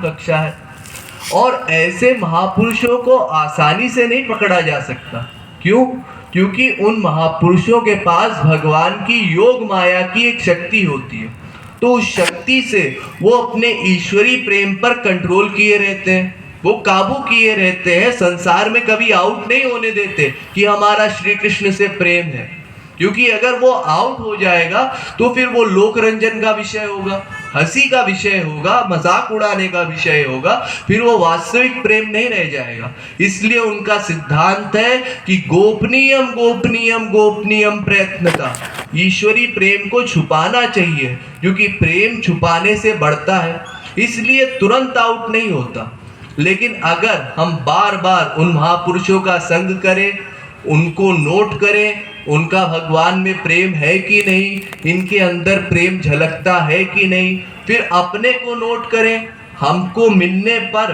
कक्षा है। और ऐसे महापुरुषों को आसानी से नहीं पकड़ा जा सकता। क्यों? क्योंकि उन महापुरुषों के पास भगवान की योग माया की एक शक्ति होती है। तो उस शक्ति से वो अपने ईश्वरी प्रेम पर कंट्रोल किए रहते हैं, वो काबू किए रहते हैं, संसार में कभी आउट नहीं होने देते कि हमारा श्री कृष्ण से प्रेम है। क्योंकि अगर वो आउट हो जाएगा तो फिर वो लोक रंजन का विषय होगा, हंसी का विषय होगा, मजाक उड़ाने का विषय होगा, फिर वो वास्तविक प्रेम नहीं रह जाएगा। इसलिए उनका सिद्धांत है कि गोपनीयम गोपनीयम गोपनीयम प्रयत्नता, ईश्वरी प्रेम को छुपाना चाहिए, क्योंकि प्रेम छुपाने से बढ़ता है, इसलिए तुरंत आउट नहीं होता। लेकिन अगर हम बार बार उन महापुरुषों का संग करें, उनको नोट करें, उनका भगवान में प्रेम है कि नहीं, इनके अंदर प्रेम झलकता है कि नहीं, फिर अपने को नोट करें, हमको मिलने पर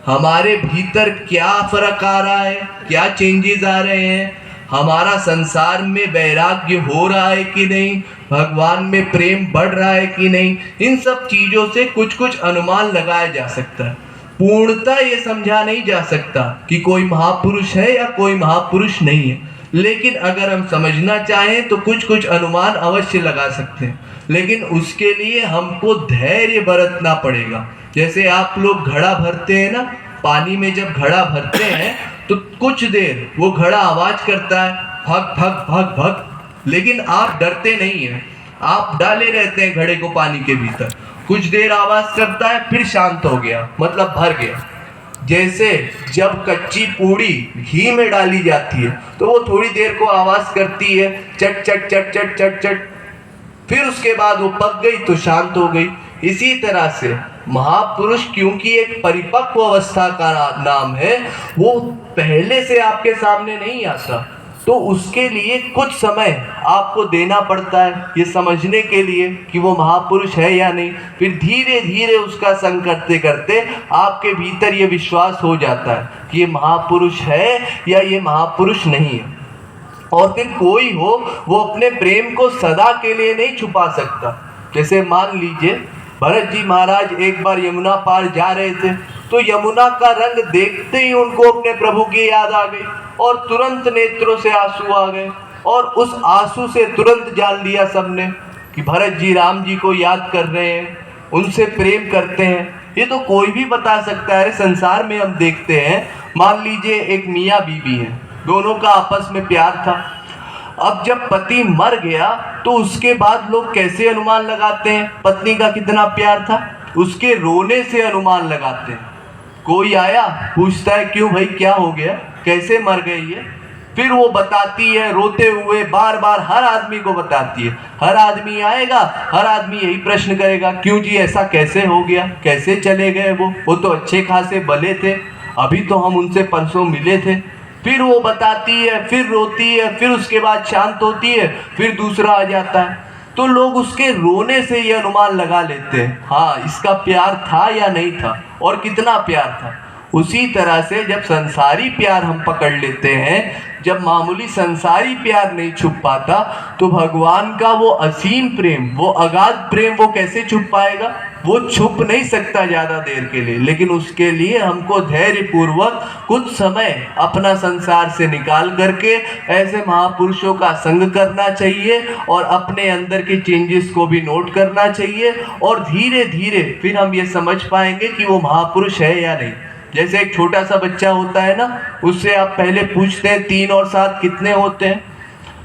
हमारे भीतर क्या फर्क आ रहा है, क्या चेंजेस आ रहे हैं, हमारा संसार में वैराग्य हो रहा है कि नहीं, भगवान में प्रेम बढ़ रहा है कि नहीं, इन सब चीज़ों से कुछ कुछ अनुमान लगाया जा सकता है। पूर्णतः ये समझा नहीं जा सकता कि कोई महापुरुष है या कोई महापुरुष नहीं है, लेकिन अगर हम समझना चाहें तो कुछ कुछ अनुमान अवश्य लगा सकते हैं। लेकिन उसके लिए हमको धैर्य बरतना पड़ेगा। जैसे आप लोग घड़ा भरते हैं ना, पानी में जब घड़ा भरते हैं तो कुछ देर वो घड़ा आवाज करता है, भग भग भग भग, लेकिन आप डरते नहीं हैं, आप डाले रहते हैं घड़े को पानी के भीतर। कुछ देर आवाज करता है, फिर शांत हो गया, मतलब भर गया। जैसे जब कच्ची पूड़ी घी में डाली जाती है तो वो थोड़ी देर को आवाज करती है, चट चट चट चट चट चट, फिर उसके बाद वो पक गई तो शांत हो गई। इसी तरह से महापुरुष, क्योंकि एक परिपक्व अवस्था का नाम है, वो पहले से आपके सामने नहीं आता, तो उसके लिए कुछ समय आपको देना पड़ता है ये समझने के लिए कि वो महापुरुष है या नहीं। फिर धीरे धीरे उसका संग करते करते आपके भीतर ये विश्वास हो जाता है कि ये महापुरुष है या ये महापुरुष नहीं है। और फिर कोई हो, वो अपने प्रेम को सदा के लिए नहीं छुपा सकता। जैसे मान लीजिए भरत जी महाराज एक बार यमुना पार जा रहे थे, तो यमुना का रंग देखते ही उनको अपने प्रभु की याद आ गई और तुरंत नेत्रों से आंसू आ गए, और उस आंसू से तुरंत जान लिया सबने कि भरत जी राम जी को याद कर रहे हैं, उनसे प्रेम करते हैं। ये तो कोई भी बता सकता है। संसार में हम देखते हैं, मान लीजिए एक मियाँ बीवी है, दोनों का आपस में प्यार था। अब जब पति मर गया तो उसके बाद लोग कैसे अनुमान लगाते हैं पत्नी का कितना प्यार था? उसके रोने से अनुमान लगाते हैं। कोई आया पूछता है, क्यों भाई क्या हो गया, कैसे मर गई है? फिर वो बताती है रोते हुए, बार बार हर आदमी को बताती है। हर आदमी आएगा, हर आदमी यही प्रश्न करेगा, क्यों जी ऐसा कैसे हो गया, कैसे चले गए वो तो अच्छे खासे भले थे, अभी तो हम उनसे परसों मिले थे। फिर वो बताती है, फिर रोती है, फिर उसके बाद शांत होती है, फिर दूसरा आ जाता है। तो लोग उसके रोने से ये अनुमान लगा लेते हैं, हाँ इसका प्यार था या नहीं था, और कितना प्यार था। उसी तरह से जब संसारी प्यार हम पकड़ लेते हैं, जब मामूली संसारी प्यार नहीं छुप पाता, तो भगवान का वो असीम प्रेम, वो अगाध प्रेम, वो कैसे छुप पाएगा? वो छुप नहीं सकता ज़्यादा देर के लिए। लेकिन उसके लिए हमको धैर्य पूर्वक कुछ समय अपना संसार से निकाल करके ऐसे महापुरुषों का संग करना चाहिए, और अपने अंदर के चेंजेस को भी नोट करना चाहिए, और धीरे धीरे फिर हम ये समझ पाएंगे कि वो महापुरुष है या नहीं। जैसे एक छोटा सा बच्चा होता है ना, उससे आप पहले पूछते हैं 3 और 7 कितने होते हैं,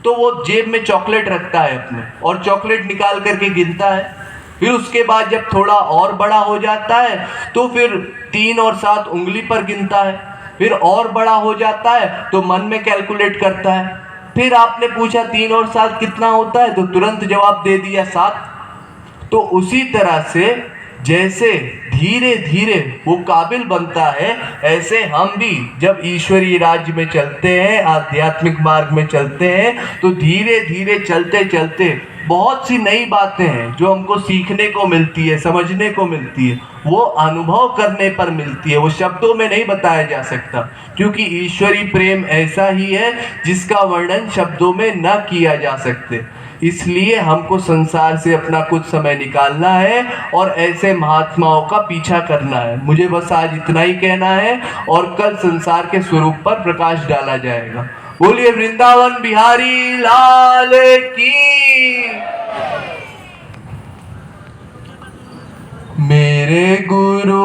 तो वो जेब में चॉकलेट रखता है अपने, और चॉकलेट निकाल करके गिनता है। फिर उसके बाद जब थोड़ा और बड़ा हो जाता है तो फिर 3 और 7 उंगली पर गिनता है। फिर और बड़ा हो जाता है तो मन में कैलकुलेट करता है। फिर आपने पूछा 3 और 7 कितना होता है, तो तुरंत जवाब दे दिया 7। तो उसी तरह से जैसे धीरे धीरे वो काबिल बनता है, ऐसे हम भी जब ईश्वरीय राज्य में चलते हैं, आध्यात्मिक मार्ग में चलते हैं, तो धीरे धीरे चलते चलते बहुत सी नई बातें हैं जो हमको सीखने को मिलती है, समझने को मिलती है, वो अनुभव करने पर मिलती है। वो शब्दों में नहीं बताया जा सकता, क्योंकि ईश्वरीय प्रेम ऐसा ही है जिसका वर्णन शब्दों में न किया जा सकते। इसलिए हमको संसार से अपना कुछ समय निकालना है और ऐसे महात्माओं का पीछा करना है। मुझे बस आज इतना ही कहना है और कल संसार के स्वरूप पर प्रकाश डाला जाएगा। बोलिए वृंदावन बिहारी लाल की। मेरे गुरु